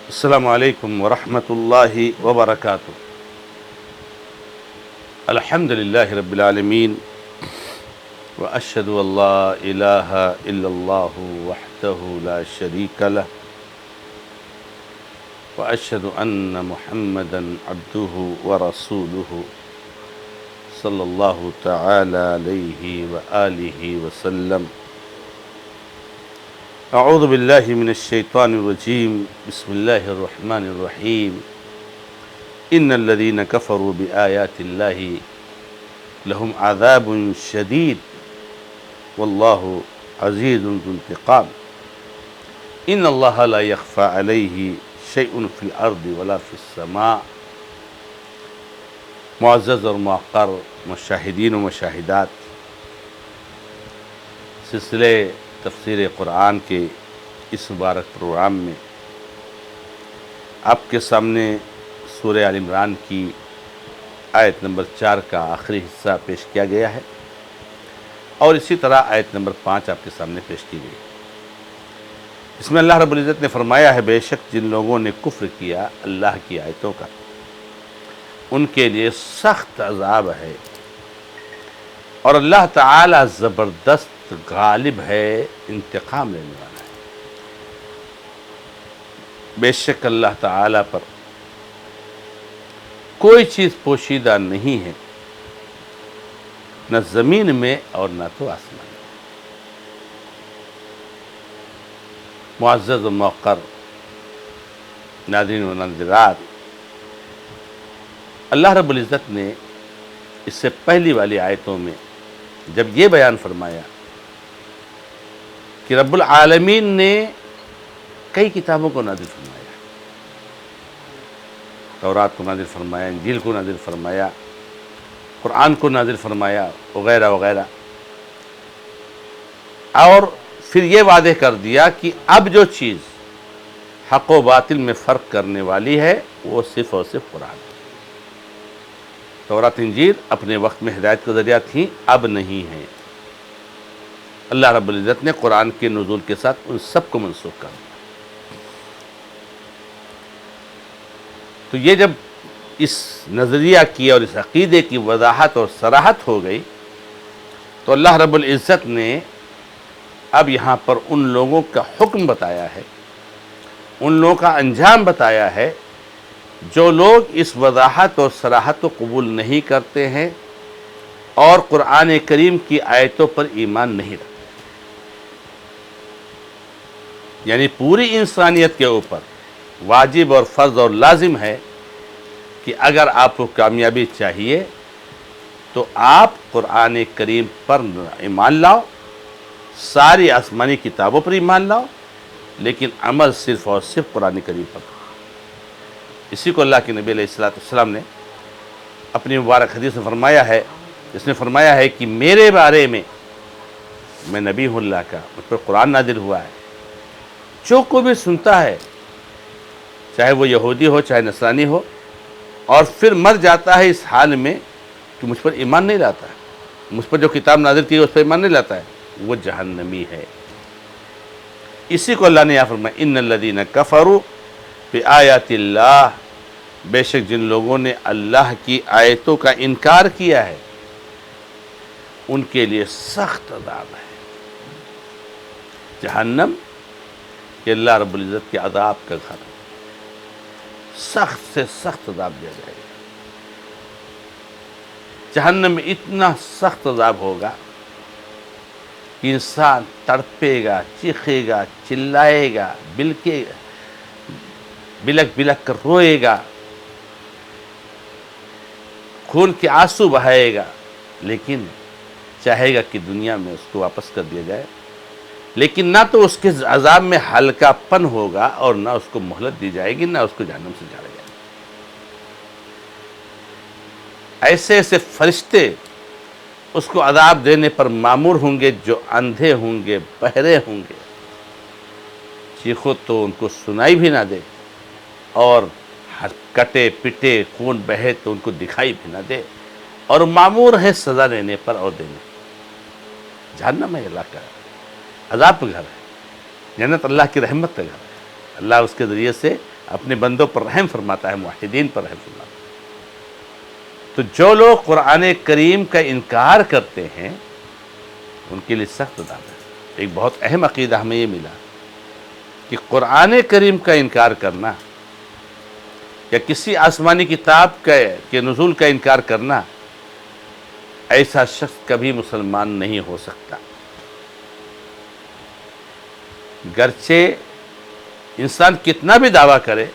السلام علیکم ورحمۃ اللہ وبرکاتہ۔ الحمد للہ رب العالمین واشہد ان لا الہ الا اللہ وحدہ لا شریک لہ واشہد ان محمدا عبدہ ورسولہ صلی اللہ تعالی علیہ وآلہ وسلم۔ اعوذ باللہ من الشیطان الرجیم، بسم اللہ الرحمن الرحیم۔ ان الذین کفروا بآیات اللہ لہم عذاب شدید واللہ عزیز ذو انتقام۔ ان اللہ لا یخفی علیہ شیء فی الارض ولا فی السماء۔ معزز اور موقر مشاہدین و مشاہدات، سلسلے تفسیر قرآن کے اس مبارک پروگرام میں آپ کے سامنے سورہ آل عمران کی آیت نمبر 4 کا آخری حصہ پیش کیا گیا ہے، اور اسی طرح آیت نمبر 5 آپ کے سامنے پیش کی گئی۔ اس میں اللہ رب العزت نے فرمایا ہے، بے شک جن لوگوں نے کفر کیا اللہ کی آیتوں کا، ان کے لیے سخت عذاب ہے، اور اللہ تعالی زبردست غالب ہے، انتقام لینے والا ہے۔ بے شک اللہ تعالی پر کوئی چیز پوشیدہ نہیں ہے، نہ زمین میں اور نہ تو آسمان میں۔ معزز و موقر ناظرین و ناظرات، اللہ رب العزت نے اس سے پہلی والی آیتوں میں جب یہ بیان فرمایا کہ رب العالمین نے کئی کتابوں کو نازل فرمایا، تورات کو نازل فرمایا، انجیل کو نازل فرمایا، قرآن کو نازل فرمایا، وغیرہ وغیرہ، اور پھر یہ وعدے کر دیا کہ اب جو چیز حق و باطل میں فرق کرنے والی ہے وہ صرف اور صرف قرآن ہے۔ تورات انجیل اپنے وقت میں ہدایت کا ذریعہ تھیں، اب نہیں ہیں۔ اللہ رب العزت نے قرآن کے نزول کے ساتھ ان سب کو منسوخ کر دیا۔ تو یہ جب اس نظریہ کی اور اس عقیدے کی وضاحت اور صراحت ہو گئی، تو اللہ رب العزت نے اب یہاں پر ان لوگوں کا حکم بتایا ہے، ان لوگوں کا انجام بتایا ہے جو لوگ اس وضاحت اور صراحت کو قبول نہیں کرتے ہیں اور قرآن کریم کی آیتوں پر ایمان نہیں رکھتے۔ یعنی پوری انسانیت کے اوپر واجب اور فرض اور لازم ہے کہ اگر آپ کو کامیابی چاہیے تو آپ قرآن کریم پر ایمان لاؤ، ساری آسمانی کتابوں پر ایمان لاؤ، لیکن عمل صرف اور صرف قرآن کریم پر۔ اسی کو اللہ کے نبی علیہ السلام نے اپنی مبارک حدیث میں فرمایا ہے، جس نے فرمایا ہے کہ میرے بارے میں، میں نبی ہوں اللہ کا، مجھ پر قرآن نازل ہوا ہے، جو کوئی بھی سنتا ہے، چاہے وہ یہودی ہو چاہے نصرانی ہو، اور پھر مر جاتا ہے اس حال میں کہ مجھ پر ایمان نہیں لاتا ہے، مجھ پر جو کتاب نازل کی ہے اس پر ایمان نہیں لاتا ہے، وہ جہنمی ہے۔ اسی کو اللہ نے یہاں فرمایا، ان الذین کفروا بآیات اللہ، بے شک جن لوگوں نے اللہ کی آیتوں کا انکار کیا ہے ان کے لیے سخت عذاب ہے۔ جہنم یہ اللہ رب العزت کے عذاب کا گھر ہے، سخت سے سخت عذاب دیا جائے گا۔ جہنم میں اتنا سخت عذاب ہوگا کہ انسان تڑپے گا، چیخے گا، چلائے گا، بلک بلک کر روئے گا، خون کے آنسو بہائے گا، لیکن چاہے گا کہ دنیا میں اس کو واپس کر دیا جائے، لیکن نہ تو اس کے عذاب میں ہلکا پن ہوگا اور نہ اس کو مہلت دی جائے گی، نہ اس کو جہنم سے جھاڑا جائے گا۔ ایسے ایسے فرشتے اس کو عذاب دینے پر مامور ہوں گے جو اندھے ہوں گے، بہرے ہوں گے، چیخو تو ان کو سنائی بھی نہ دے، اور کٹے پٹے خون بہے تو ان کو دکھائی بھی نہ دے، اور مامور ہے سزا دینے پر اور دینے پر۔ جہنم ہے اللہ کا عذاب کا گھر ہے، جنت اللہ کی رحمت کا گھر ہے۔ اللہ اس کے ذریعے سے اپنے بندوں پر رحم فرماتا ہے، موحدین پر رحم فرماتا ہے۔ تو جو لوگ قرآن کریم کا انکار کرتے ہیں ان کے لیے سخت عذاب ہے۔ ایک بہت اہم عقیدہ ہمیں یہ ملا کہ قرآن کریم کا انکار کرنا یا کسی آسمانی کتاب کے نزول کا انکار کرنا، ایسا شخص کبھی مسلمان نہیں ہو سکتا۔ گرچہ انسان کتنا بھی دعویٰ کرے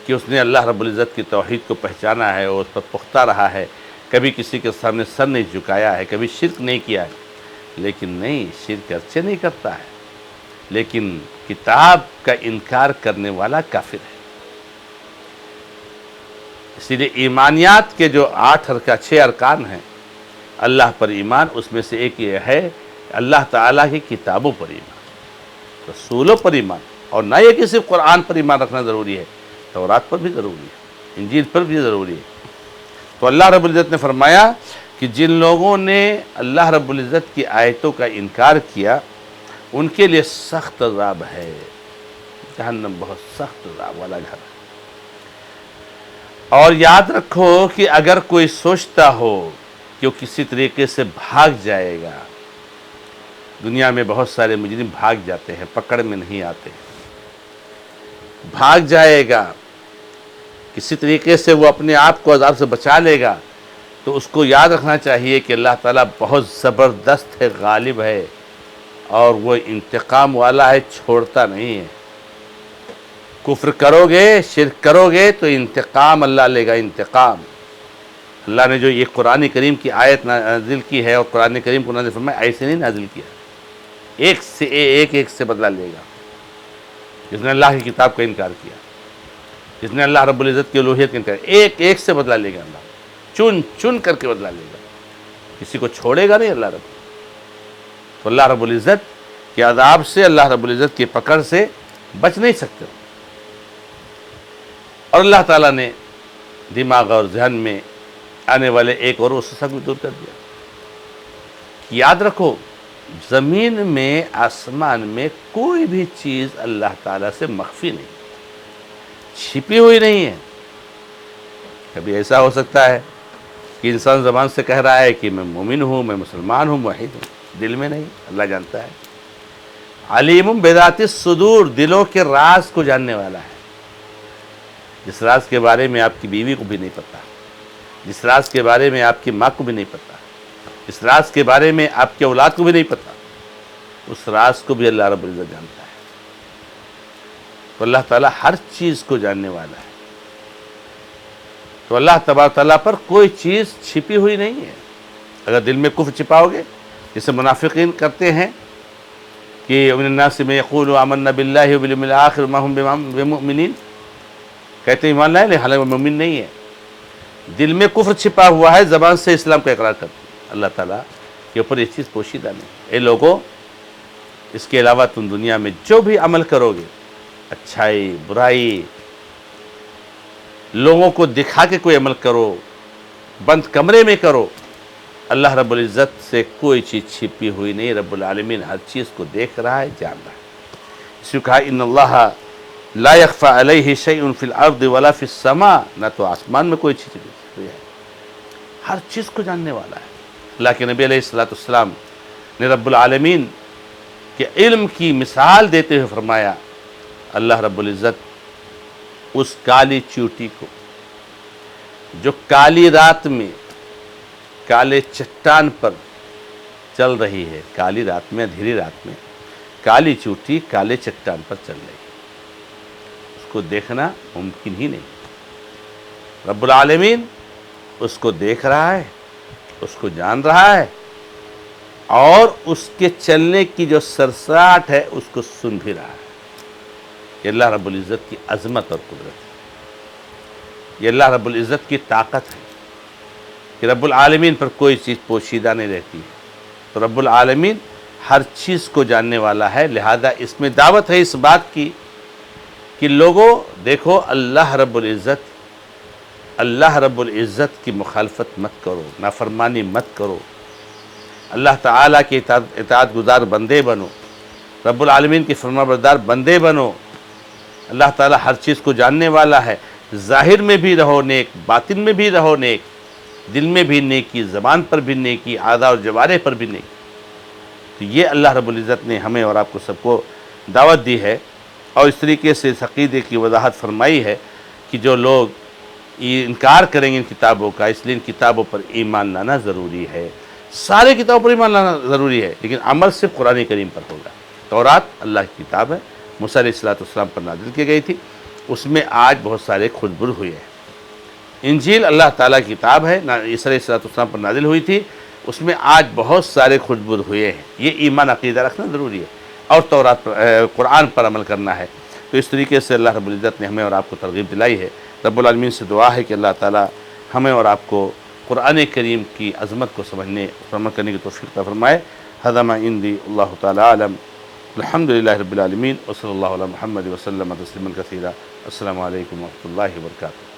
کہ اس نے اللہ رب العزت کی توحید کو پہچانا ہے اور اس پر پختہ رہا ہے، کبھی کسی کے سامنے سر نہیں جھکایا ہے، کبھی شرک نہیں کیا ہے، لیکن نہیں، شرک اگرچہ نہیں کرتا ہے لیکن کتاب کا انکار کرنے والا کافر ہے۔ اسی لیے ایمانیات کے جو 6 ارکان ہیں، اللہ پر ایمان، اس میں سے ایک یہ ہے اللہ تعالیٰ کی کتابوں پر ایمان، رسولوں پر ایمان، اور نہ یہ کہ صرف قرآن پر ایمان رکھنا ضروری ہے، تورات پر بھی ضروری ہے، انجیل پر بھی ضروری ہے۔ تو اللہ رب العزت نے فرمایا کہ جن لوگوں نے اللہ رب العزت کی آیتوں کا انکار کیا ان کے لیے سخت عذاب ہے، جہنم بہت سخت عذاب والا گھر ہے۔ اور یاد رکھو کہ اگر کوئی سوچتا ہو کہ وہ کسی طریقے سے بھاگ جائے گا، دنیا میں بہت سارے مجرم بھاگ جاتے ہیں، پکڑ میں نہیں آتے، بھاگ جائے گا، کسی طریقے سے وہ اپنے آپ کو عذاب سے بچا لے گا، تو اس کو یاد رکھنا چاہیے کہ اللہ تعالیٰ بہت زبردست ہے، غالب ہے، اور وہ انتقام والا ہے، چھوڑتا نہیں ہے۔ کفر کرو گے، شرک کرو گے تو انتقام اللہ لے گا، انتقام۔ اللہ نے جو یہ قرآن کریم کی آیت نازل کی ہے اور قرآن کریم کو نازل فرمایا، ایسے نہیں نازل کیا، ایک سے بدلہ لے گا۔ جس نے اللہ کی کتاب کا انکار کیا، جس نے اللہ رب العزت کی الوہیت کا انکار کیا، ایک سے بدلہ لے گا اللہ، چن کر کے بدلہ لے گا، کسی کو چھوڑے گا نہیں اللہ رب۔ تو اللہ رب العزت کے عذاب سے، اللہ رب العزت کی پکڑ سے بچ نہیں سکتے۔ اور اللہ تعالیٰ نے دماغ اور ذہن میں آنے والے ایک اور وسوسہ کو دور کر دیا۔ یاد رکھو، زمین میں، آسمان میں کوئی بھی چیز اللہ تعالیٰ سے مخفی نہیں، چھپی ہوئی نہیں ہے۔ کبھی ایسا ہو سکتا ہے کہ انسان زبان سے کہہ رہا ہے کہ میں مومن ہوں، میں مسلمان ہوں، موحد ہوں، دل میں نہیں، اللہ جانتا ہے۔ علیم بذات الصدور، دلوں کے راز کو جاننے والا ہے۔ جس راز کے بارے میں آپ کی بیوی کو بھی نہیں پتا، جس راز کے بارے میں آپ کی ماں کو بھی نہیں پتا، جس راز کے بارے میں آپ کے اولاد کو بھی نہیں پتا، اس راز کو بھی اللہ رب العزت جانتا ہے۔ تو اللہ تعالیٰ ہر چیز کو جاننے والا ہے۔ تو اللہ تبارک تعالیٰ پر کوئی چیز چھپی ہوئی نہیں ہے۔ اگر دل میں کفر چھپاؤ گے، جسے منافقین کرتے ہیں کہ ومن الناس من یقول آمنا باللہ وبالیوم الآخر وما هم بمؤمنین، کہتے ہیں ایمان لائے لیکن حالانکہ وہ مومن نہیں ہے، دل میں کفر چھپا ہوا ہے، زبان سے اسلام کا اقرار کرتے ہیں۔ اللہ تعالیٰ کے اوپر یہ چیز پوشیدہ نہیں۔ اے لوگو، اس کے علاوہ تم دنیا میں جو بھی عمل کرو گے، اچھائی، برائی، لوگوں کو دکھا کے کوئی عمل کرو، بند کمرے میں کرو، اللہ رب العزت سے کوئی چیز چھپی ہوئی نہیں۔ رب العالمین ہر چیز کو دیکھ رہا ہے، جان رہا ہے۔ اس کو کہا ان اللہ لا یخفی علیہ شیء فی الارض ولا فی السماء، نہ تو آسمان میں کوئی چیز ہے، ہر چیز کو جاننے والا ہے۔ اللہ کے نبی علیہ السلام نے رب العالمین کے علم کی مثال دیتے ہوئے فرمایا، اللہ رب العزت اس کالی چیوٹی کو جو کالی رات میں کالے چٹان پر چل رہی ہے، کالی رات میں، اندھیری رات میں کالی چیوٹی کالے چٹان پر چل رہی ہے، اس کو دیکھنا ممکن ہی نہیں۔ رب العالمین اس کو دیکھ رہا ہے، اس کو جان رہا ہے، اور اس کے چلنے کی جو سرسراہٹ ہے اس کو سن بھی رہا ہے۔ یہ اللہ رب العزت کی عظمت اور قدرت ہے، یہ اللہ رب العزت کی طاقت ہے کہ رب العالمین پر کوئی چیز پوشیدہ نہیں رہتی ہے۔ تو رب العالمین ہر چیز کو جاننے والا ہے، لہذا اس میں دعوت ہے اس بات کی کہ لوگوں دیکھو، اللہ رب العزت کی مخالفت مت کرو، نافرمانی مت کرو، اللہ تعالیٰ کے اطاعت گزار بندے بنو، رب العالمین کے فرما بردار بندے بنو، اللہ تعالیٰ ہر چیز کو جاننے والا ہے. ظاہر میں بھی رہو نیک، باطن میں بھی رہو نیک، دل میں بھی نیکی، زبان پر بھی نیکی، اعضاء اور جوارح پر بھی نیکی. تو یہ اللہ رب العزت نے ہمیں اور آپ کو سب کو دعوت دی ہے، اور اس طریقے سے اس عقیدے کی وضاحت فرمائی ہے کہ جو لوگ یہ انکار کریں گے ان کتابوں کا، اس لیے ان کتابوں پر ایمان لانا ضروری ہے. سارے کتابوں پر ایمان لانا ضروری ہے، لیکن عمل صرف قرآن کریم پر ہوگا. تورات اللہ کی کتاب ہے، موسیٰ علیہ السلام پر نازل کی گئی تھی، اس میں آج بہت سارے کھجبر ہوئے ہیں. انجیل اللہ تعالیٰ کی کتاب ہے، عیسیٰ علیہ السلام پر نازل ہوئی تھی، اس میں آج بہت سارے کھجبر ہوئے ہیں. یہ ایمان عقیدہ رکھنا ضروری ہے، اور تورات پر قرآن پر عمل کرنا ہے. تو اس طریقے سے اللہ رب العزت نے ہمیں اور آپ کو ترغیب دلائی ہے. رب العالمین سے دعا ہے کہ اللہ تعالیٰ ہمیں اور آپ کو قرآن کریم کی عظمت کو سمجھنے اور عمل کرنے کی توفیق عطا فرمائے. ھذا ما عندی، اللہ تعالیٰ عالم. الحمدللہ رب العالمین، وصلی اللہ علی محمد وسلم تسلیما کثیرا. السلام علیکم ورحمۃ اللہ وبرکاتہ.